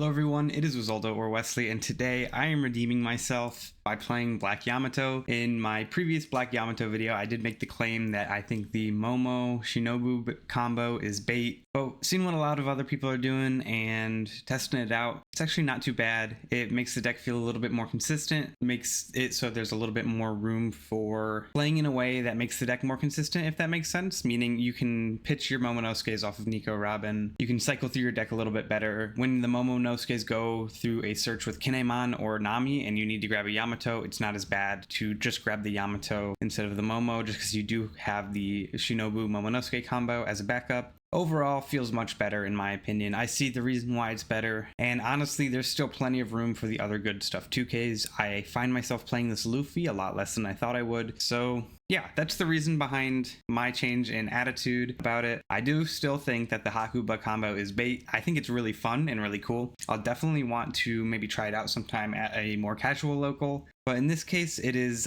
Hello everyone, it is Wizaldo or Wesley, and today I am redeeming myself by playing Black Yamato. In my previous Black Yamato video, I did make the claim that I think the Momo Shinobu combo is bait, but seeing what a lot of other people are doing and testing it out, it's actually not too bad. It makes the deck feel a little bit more consistent, makes it so there's a little bit more room for playing in a way that makes the deck more consistent, if that makes sense, meaning you can pitch your Momonosuke's off of Nico Robin, you can cycle through your deck a little bit better. When the Momonosuke's go through a search with Kinemon or Nami and you need to grab a Yamato, it's not as bad to just grab the Yamato instead of the Momo, just because you do have the Shinobu Momonosuke combo as a backup. Overall, feels much better in my opinion. I see the reason why it's better, and honestly, there's still plenty of room for the other good stuff. 2Ks, I find myself playing this Luffy a lot less than I thought I would, so yeah, that's the reason behind my change in attitude about it. I do still think that the Hakuba combo is bait. I think it's really fun and really cool. I'll definitely want to maybe try it out sometime at a more casual local. But in this case, it is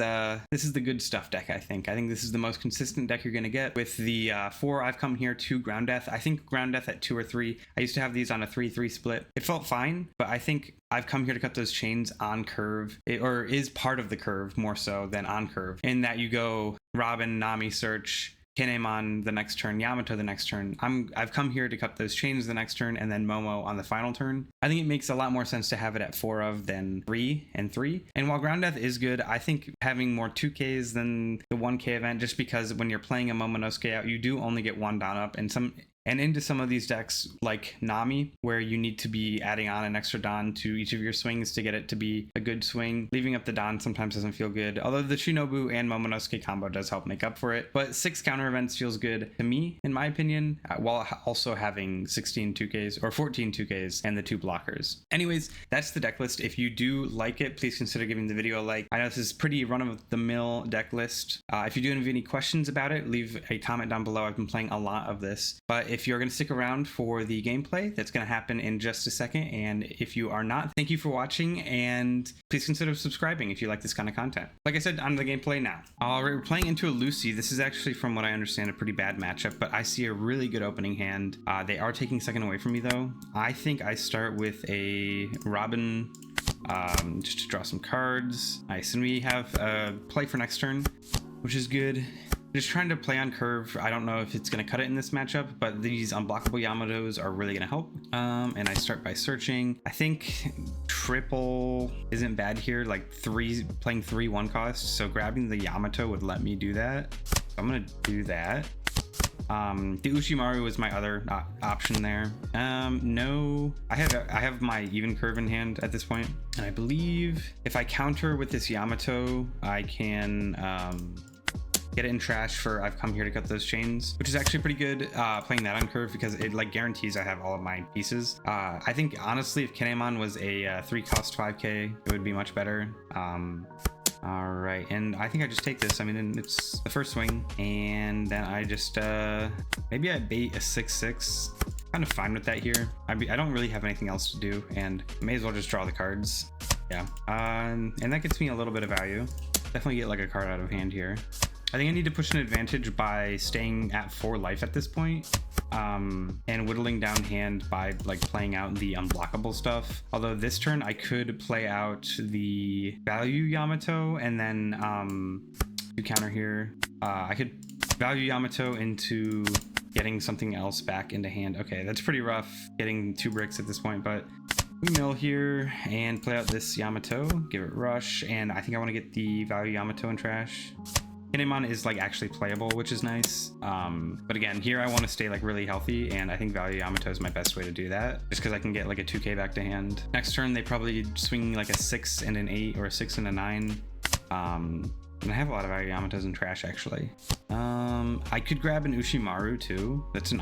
this is the good stuff deck, I think. I think this is the most consistent deck you're going to get. With the 4 I've come here to Ground Death. I think Ground Death at 2 or 3. I used to have these on a 3-3 split. It felt fine, but I think I've come here to cut those chains on curve, or is part of the curve more so than on curve, in that you go Robin, Nami search, Kinemon the next turn, Yamato the next turn. I've come here to cut those chains the next turn, and then Momo on the final turn. I think it makes a lot more sense to have it at 4 of than 3 and 3. And while Ground Death is good, I think having more 2Ks than the 1K event, just because when you're playing a Momonosuke out, you do only get one Don up, and into some of these decks like Nami, where you need to be adding on an extra Don to each of your swings to get it to be a good swing. Leaving up the Don sometimes doesn't feel good, although the Shinobu and Momonosuke combo does help make up for it. But 6 counter events feels good to me, in my opinion, while also having 16 2Ks or 14 2Ks and the 2 blockers. Anyways, that's the deck list. If you do like it, please consider giving the video a like. I know this is pretty run-of-the-mill deck list. If you do have any questions about it, leave a comment down below. I've been playing a lot of this, but if you're going to stick around for the gameplay, that's going to happen in just a second. And if you are not, thank you for watching, and please consider subscribing if you like this kind of content. Like I said, on the gameplay now. All right, we're playing into a Lucy. This is actually, from what I understand, a pretty bad matchup, but I see a really good opening hand. They are taking second away from me though. I think I start with a Robin, just to draw some cards. Nice, and we have a play for next turn, which is good. Just trying to play on curve. I don't know if it's going to cut it in this matchup, but these unblockable Yamatos are really going to help. And I start by searching. I think triple isn't bad here, like playing 3 1 cost. So grabbing the Yamato would let me do that. So I'm going to do that. The Uchimaru was my other option there. No, I have my even curve in hand at this point, and I believe if I counter with this Yamato, I can get it in trash for I've come here to cut those chains, which is actually pretty good playing that on curve, because it like guarantees I have all of my pieces. I think honestly, if Kinemon was a 3 cost 5K, it would be much better. All right, and I think I just take this. I mean, it's the first swing, and then I just maybe I bait a 6/6. Kind of fine with that here. I don't really have anything else to do, and may as well just draw the cards. Yeah, and that gets me a little bit of value. Definitely get like a card out of hand here. I think I need to push an advantage by staying at 4 life at this point, and whittling down hand by like playing out the unblockable stuff. Although this turn I could play out the value Yamato and then to counter here. I could value Yamato into getting something else back into hand. Okay, that's pretty rough getting 2 bricks at this point, but we mill here and play out this Yamato, give it rush, and I think I want to get the value Yamato in trash. Kinemon is like actually playable, which is nice. But again, here I want to stay like really healthy, and I think value Yamato is my best way to do that, just because I can get like a 2K back to hand. Next turn, they probably swing like a 6 and an 8 or a 6 and a 9. And I have a lot of value Yamatos in trash actually. I could grab an Uchimaru too. That's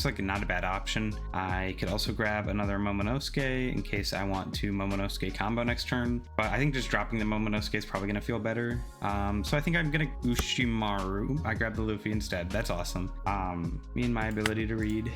like not a bad option. I could also grab another Momonosuke in case I want to Momonosuke combo next turn. But I think just dropping the Momonosuke is probably gonna feel better. So I think I'm gonna Uchimaru. I grabbed the Luffy instead. That's awesome. Me and my ability to read.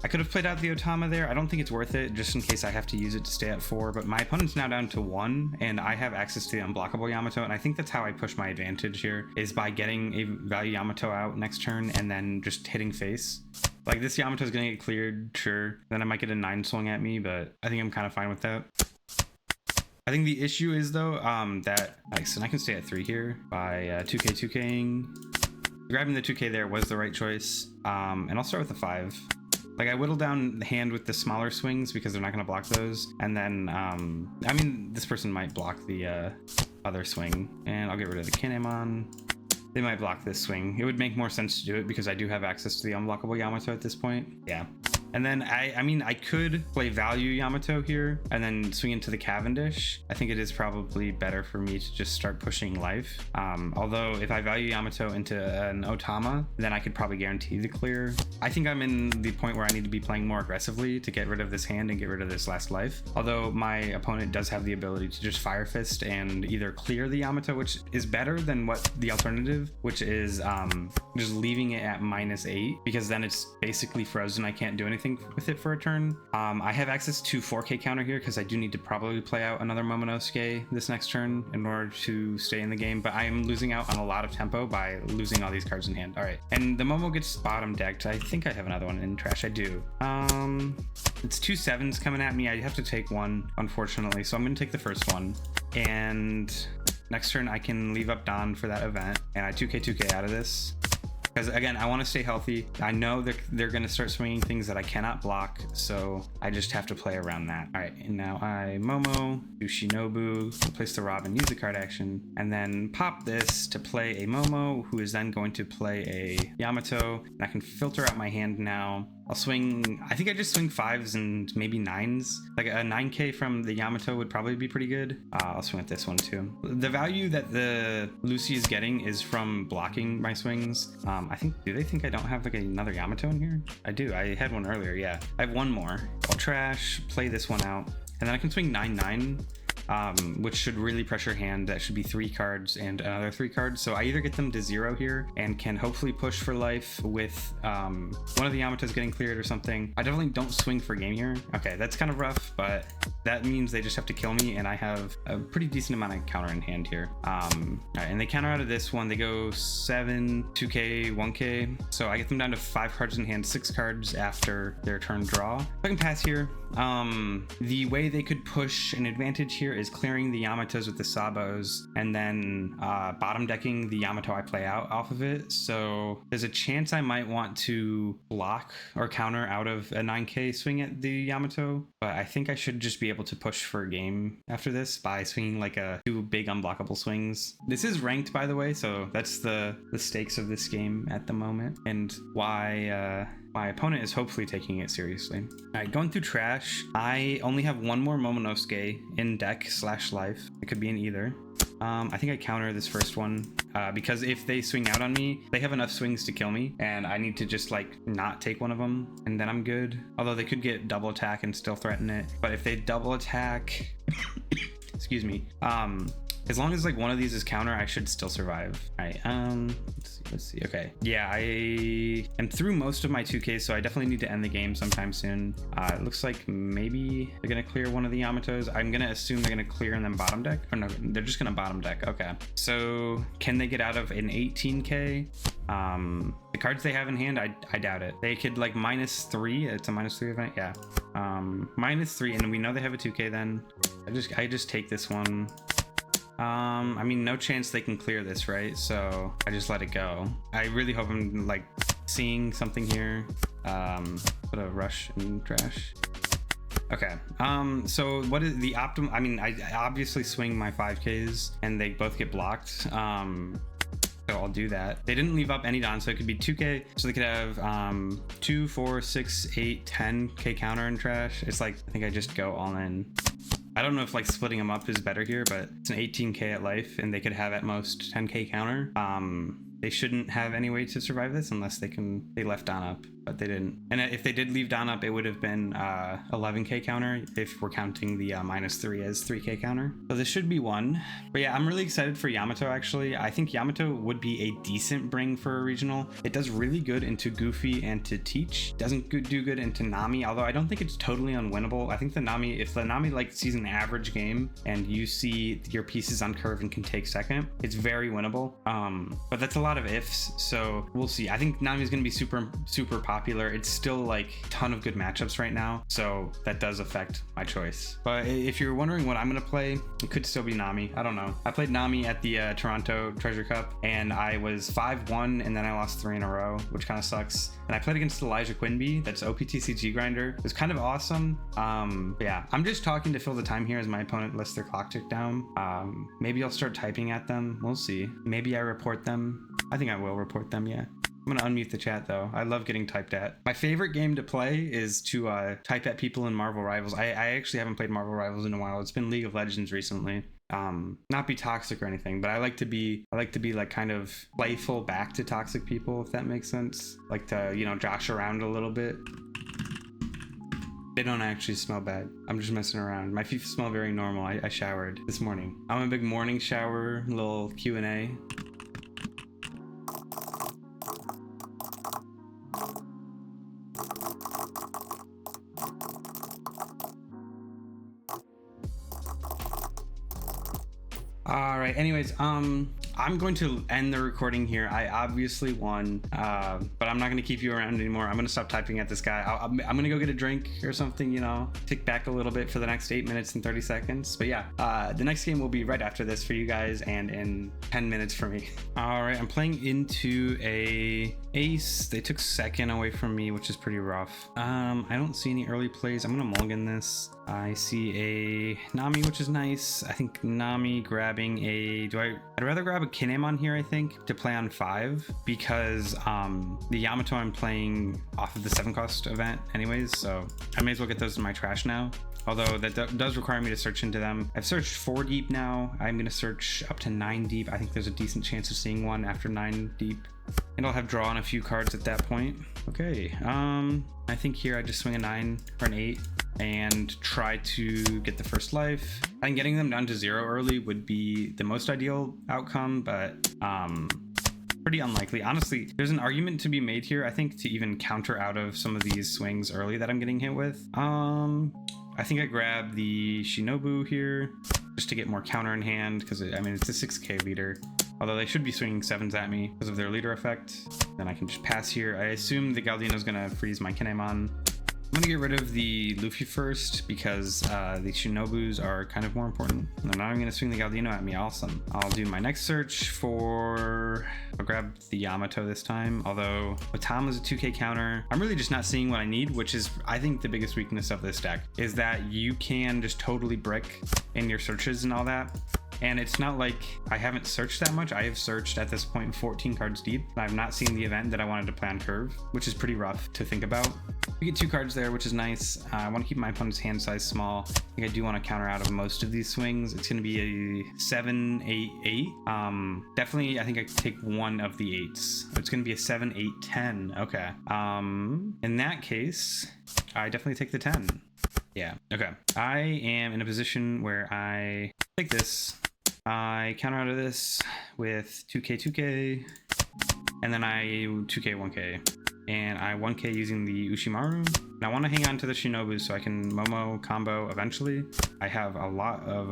I could have played out the Otama there. I don't think it's worth it, just in case I have to use it to stay at 4, but my opponent's now down to 1, and I have access to the unblockable Yamato, and I think that's how I push my advantage here, is by getting a value Yamato out next turn and then just hitting face. Like this Yamato's gonna get cleared, sure. Then I might get a 9 swing at me, but I think I'm kind of fine with that. I think the issue is though, that like, so I can stay at 3 here by 2K'ing. Grabbing the 2K there was the right choice. And I'll start with the 5. Like I whittle down the hand with the smaller swings because they're not going to block those. And then, I mean, this person might block the other swing, and I'll get rid of the Kinemon. They might block this swing. It would make more sense to do it because I do have access to the unblockable Yamato at this point. Yeah. And then I mean, I could play value Yamato here and then swing into the Cavendish. I think it is probably better for me to just start pushing life. Although if I value Yamato into an Otama, then I could probably guarantee the clear. I think I'm in the point where I need to be playing more aggressively to get rid of this hand and get rid of this last life. Although my opponent does have the ability to just Fire Fist and either clear the Yamato, which is better than what the alternative, which is just leaving it at -8, because then it's basically frozen. I can't do anything with it for a turn. I have access to 4K counter here because I do need to probably play out another Momonosuke this next turn in order to stay in the game, but I am losing out on a lot of tempo by losing all these cards in hand. All right, and the Momo gets bottom decked. I think I have another one in trash. I do. It's 2 7s coming at me. I have to take one, unfortunately, so I'm gonna take the first one, and next turn I can leave up Don for that event, and I 2K out of this. Because again, I want to stay healthy. I know they're going to start swinging things that I cannot block, so I just have to play around that. All right, and now I Momo, do Shinobu, replace the Robin, use the card action, and then pop this to play a Momo, who is then going to play a Yamato. And I can filter out my hand now. I'll swing, I think I just swing 5s and maybe 9s. Like a 9K from the Yamato would probably be pretty good. I'll swing at this one too. The value that the Lucy is getting is from blocking my swings. I think, do they think I don't have like another Yamato in here? I do, I had one earlier, yeah. I have one more. I'll trash, play this one out, and then I can swing 9-9. Which should really pressure hand. That should be 3 cards and another 3 cards. So I either get them to 0 here and can hopefully push for life with one of the Yamatos getting cleared or something. I definitely don't swing for game here. Okay, that's kind of rough, but that means they just have to kill me, and I have a pretty decent amount of counter in hand here. All right, and they counter out of this one. They go 7, 2K, 1K. So I get them down to 5 cards in hand, 6 cards after their turn draw. If I can pass here, the way they could push an advantage here is clearing the Yamatos with the Sabos and then bottom decking the Yamato I play out off of it. So there's a chance I might want to block or counter out of a 9K swing at the Yamato, but I think I should just be able to push for a game after this by swinging like 2 big unblockable swings. This is ranked, by the way, so that's the stakes of this game at the moment, and why my opponent is hopefully taking it seriously. All right, going through trash, I only have one more Momonosuke in deck/life. It could be in either. I think I counter this first one because if they swing out on me, they have enough swings to kill me, and I need to just like not take one of them, and then I'm good. Although they could get double attack and still threaten it, but if they double attack, excuse me, as long as like one of these is counter, I should still survive. All right, let's see. Okay, yeah, I am through most of my 2Ks, so I definitely need to end the game sometime soon. It looks like maybe they're gonna clear one of the Yamatos. I'm gonna assume they're gonna clear and then bottom deck, or no, they're just gonna bottom deck. Okay, so can they get out of an 18K? The cards they have in hand, I doubt it. They could like -3. It's a -3 event, yeah. -3, and we know they have a 2K. Then I just take this one. I mean, no chance they can clear this, right? So I just let it go. I really hope I'm like seeing something here. Put a rush in trash. Okay, so what is the optimal? I mean, I obviously swing my 5Ks and they both get blocked. So I'll do that. They didn't leave up any Don, so it could be 2K. So they could have 2, 4, 6, 8, 10K counter in trash. It's like, I think I just go all in. I don't know if like splitting them up is better here, but it's an 18K at life and they could have at most 10K counter. They shouldn't have any way to survive this unless they left Don up, but they didn't. And if they did leave Don up, it would have been 11K counter if we're counting the -3 as 3K counter. So this should be one. But yeah, I'm really excited for Yamato actually. I think Yamato would be a decent bring for a regional. It does really good into Goofy and to Teach. Doesn't do good into Nami, although I don't think it's totally unwinnable. I think the Nami, if the Nami like sees an average game and you see your pieces on curve and can take second, it's very winnable. But that's a lot of ifs, so we'll see. I think Nami's gonna be super popular popular. It's still like a ton of good matchups right now, so that does affect my choice. But if you're wondering what I'm gonna play, it could still be Nami. I don't know. I played Nami at the Toronto Treasure Cup, and I was 5-1, and then I lost 3 in a row, which kind of sucks. And I played against Elijah Quinby, that's OPTCG grinder. It was kind of awesome. Yeah, I'm just talking to fill the time here as my opponent lets their clock tick down. Maybe I'll start typing at them. We'll see. Maybe I report them. I think I will report them, yeah. I'm gonna unmute the chat though. I love getting typed at. My favorite game to play is to type at people in Marvel Rivals. I actually haven't played Marvel Rivals in a while. It's been League of Legends recently. Not be toxic or anything, but I like to be like kind of playful back to toxic people, if that makes sense. Like to, you know, josh around a little bit. They don't actually smell bad. I'm just messing around. My feet smell very normal. I showered this morning. I'm a big morning shower, little Q&A. All right, anyways, I'm going to end the recording here. I obviously won, but I'm not going to keep you around anymore. I'm going to stop typing at this guy. I'm going to go get a drink or something, you know, tick back a little bit for the next 8 minutes and 30 seconds. But yeah, the next game will be right after this for you guys and in 10 minutes for me. All right, I'm playing into a ace. They took second away from me, which is pretty rough. I don't see any early plays. I'm going to mulligan this. I see a Nami, which is nice. I think Nami grabbing a, I'd rather grab a Kinemon here, I think, to play on 5, because the Yamato I'm playing off of the 7 cost event anyways, so I may as well get those in my trash now. Although that does require me to search into them. I've searched 4 deep now. I'm gonna search up to 9 deep. I think there's a decent chance of seeing one after 9 deep. And I'll have drawn a few cards at that point. Okay, I think here I just swing a 9 or an 8 and try to get the first life. I think getting them down to 0 early would be the most ideal outcome, but pretty unlikely. Honestly, there's an argument to be made here, I think, to even counter out of some of these swings early that I'm getting hit with. I think I grab the Shinobu here just to get more counter in hand, because I mean, it's a 6k leader. Although they should be swinging 7s at me because of their leader effect. Then I can just pass here. I assume the Galdino's gonna freeze my Kinemon. I'm gonna get rid of the Luffy first because the Shinobus are kind of more important. And now I'm gonna swing the Galdino at me. Awesome. I'll do my next search for, I'll grab the Yamato this time. Although with Tom is a 2k counter, I'm really just not seeing what I need, which is, I think, the biggest weakness of this deck is that you can just totally brick in your searches and all that. And it's not like I haven't searched that much. I have searched at this point 14 cards deep. And I've not seen the event that I wanted to play on curve, which is pretty rough to think about. We get 2 cards there, which is nice. I want to keep my opponent's hand size small. I think I do want to counter out of most of these swings. It's going to be a 7, 8, 8. Definitely, I think I could take one of the 8s. It's going to be a 7, 8, 10. Okay. In that case, I definitely take the 10. Yeah. Okay. I am in a position where I take this. I counter out of this with 2k, 2k, and then I 2k, 1k. And I 1k using the Ushimaru. And I want to hang on to the Shinobu so I can Momo combo eventually. I have a lot of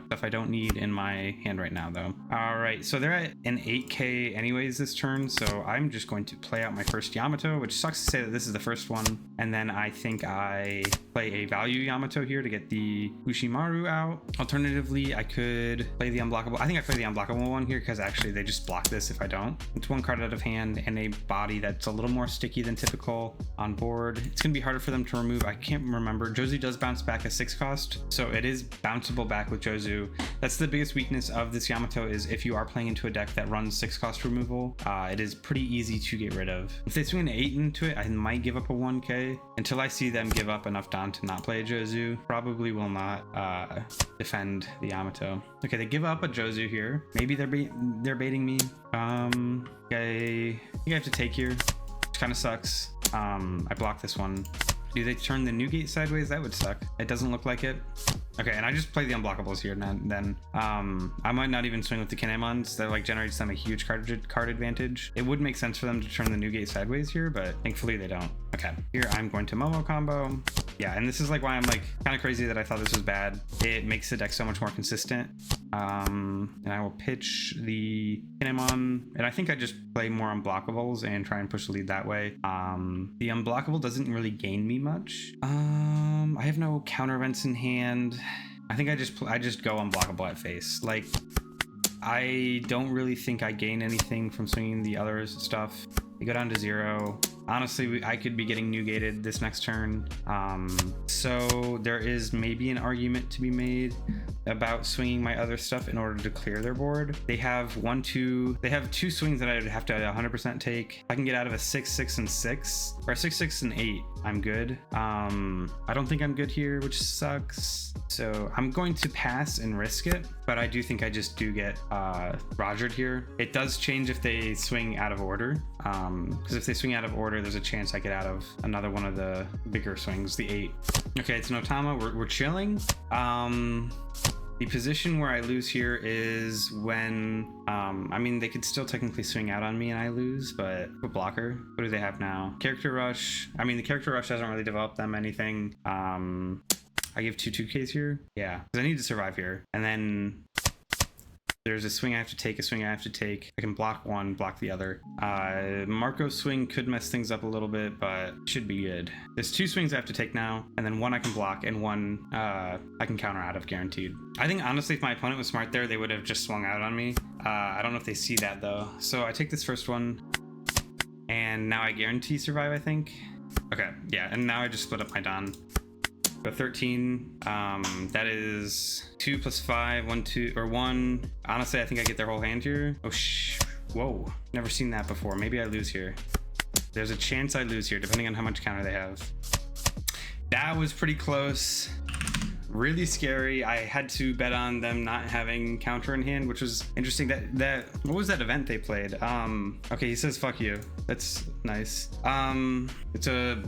stuff I don't need in my hand right now though. All right, so they're at an 8k anyways this turn, so I'm just going to play out my first Yamato, which sucks to say that this is the first one. And then I think I play a value Yamato here to get the Ushimaru out. Alternatively, I could play the unblockable. I think I play the unblockable one here because actually they just block this if I don't. It's 1 card out of hand and a body that's a little more sticky than typical on board. It's gonna be harder for them to remove. I can't remember. Jozu does bounce back a 6 cost, so it is bounceable back with Jozu. That's the biggest weakness of this Yamato, is if you are playing into a deck that runs 6 cost removal, it is pretty easy to get rid of. If they swing an 8 into it, I might give up a 1k until I see them give up enough Don to not play a Jozu. Probably will not defend the Yamato. Okay, they give up a Jozu here. Maybe they're baiting me. Okay, I think I have to take here. Kind of sucks. I blocked this one. Do they turn the new gate sideways? That would suck. It doesn't look like it. Okay, and I just play the unblockables here, and then I might not even swing with the Kinemons. That like generates them a huge card advantage. It would make sense for them to turn the new gate sideways here, but thankfully they don't. Okay, here I'm going to Momo combo. Yeah, and this is like why I'm like kind of crazy that I thought this was bad. It makes the deck so much more consistent. And I will pitch the Kinemon, and I think I just play more unblockables and try and push the lead that way. The unblockable doesn't really gain me much. I have no counter events in hand. I think I just go unblockable at face. Like, I don't really think I gain anything from swinging the other stuff. They go down to 0. Honestly, I could be getting negated this next turn. So there is maybe an argument to be made about swinging my other stuff in order to clear their board. They have they have 2 swings that I would have to 100% take. I can get out of a 6, 6, and 6, or 6, 6, and 8. I'm good. I don't think I'm good here, which sucks. So I'm going to pass and risk it, but I do think I just do get Rogered here. It does change if they swing out of order, because if they swing out of order, there's a chance I get out of another one of the bigger swings, the 8. Okay, it's Notama. We're chilling. The position where I lose here is when, I mean, they could still technically swing out on me and I lose, but a blocker. What do they have now? Character Rush. I mean, the Character Rush hasn't really developed them anything. I give 2 2Ks here. Yeah, because I need to survive here. And then there's a swing I have to take, a swing I have to take. I can block one, block the other. Marco's swing could mess things up a little bit, but should be good. There's 2 swings I have to take now, and then one I can block, and one I can counter out of guaranteed. I think, honestly, if my opponent was smart there, they would have just swung out on me. I don't know if they see that, though. So I take this first one, and now I guarantee survive, I think. Okay, yeah, and now I just split up my Don. The 13, that is 2 plus 5, 1, 2, or 1. Honestly, I think I get their whole hand here. Oh, whoa, never seen that before. Maybe I lose here. There's a chance I lose here, depending on how much counter they have. That was pretty close. Really scary. I had to bet on them not having counter in hand, which was interesting. What was that event they played? Okay, he says fuck you. That's nice.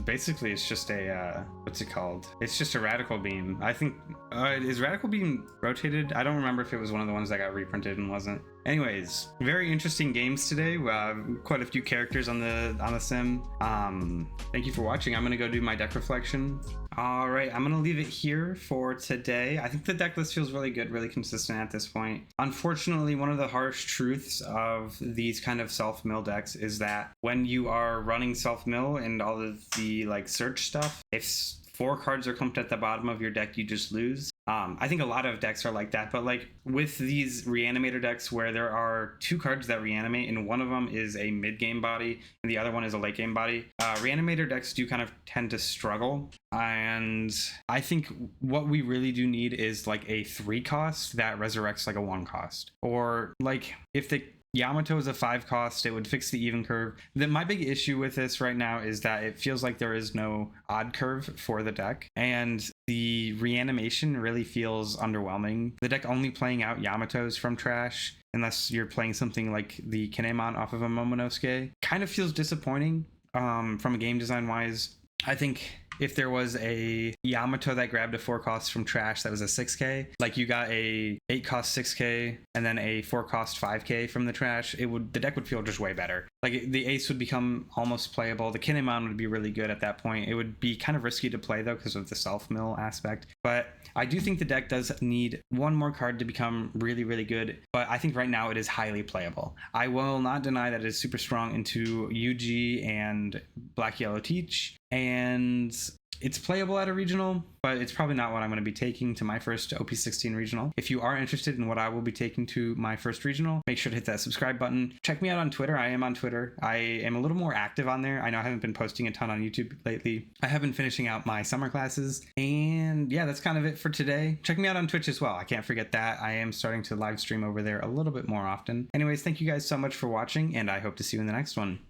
Basically it's just a what's it called? It's just a Radical Beam. I think is Radical Beam rotated? I don't remember if it was one of the ones that got reprinted and wasn't. Anyways, very interesting games today. Quite a few characters on the sim. Thank you for watching. I'm gonna go do my deck reflection. All right, I'm gonna leave it here for today. I think the deck list feels really good, really consistent at this point. Unfortunately, one of the harsh truths of these kind of self-mill decks is that when you are running self-mill and all of the like search stuff, if 4 cards are clumped at the bottom of your deck, you just lose. I think a lot of decks are like that, but like with these reanimator decks where there are 2 cards that reanimate and one of them is a mid-game body and the other one is a late-game body, reanimator decks do kind of tend to struggle. And I think what we really do need is like a 3 cost that resurrects like a 1 cost. Or like if the Yamato is a 5 cost, it would fix the even curve. My big issue with this right now is that it feels like there is no odd curve for the deck, and the reanimation really feels underwhelming. The deck only playing out Yamatos from trash, unless you're playing something like the Kinemon off of a Momonosuke, kind of feels disappointing from a game design wise. I think if there was a Yamato that grabbed a 4 cost from trash that was a 6k, like you got a 8 cost 6k and then a 4 cost 5k from the trash, the deck would feel just way better. Like the ace would become almost playable. The Kinemon would be really good at that point. It would be kind of risky to play though because of the self-mill aspect. But I do think the deck does need 1 more card to become really, really good. But I think right now it is highly playable. I will not deny that it is super strong into UG and Black Yellow Teach. And it's playable at a regional, but it's probably not what I'm going to be taking to my first OP16 regional. If you are interested in what I will be taking to my first regional, make sure to hit that subscribe button. Check me out on Twitter. I am on Twitter. I am a little more active on there. I know I haven't been posting a ton on YouTube lately. I have been finishing out my summer classes. And yeah, that's kind of it for today. Check me out on Twitch as well. I can't forget that. I am starting to live stream over there a little bit more often. Anyways, thank you guys so much for watching, and I hope to see you in the next one.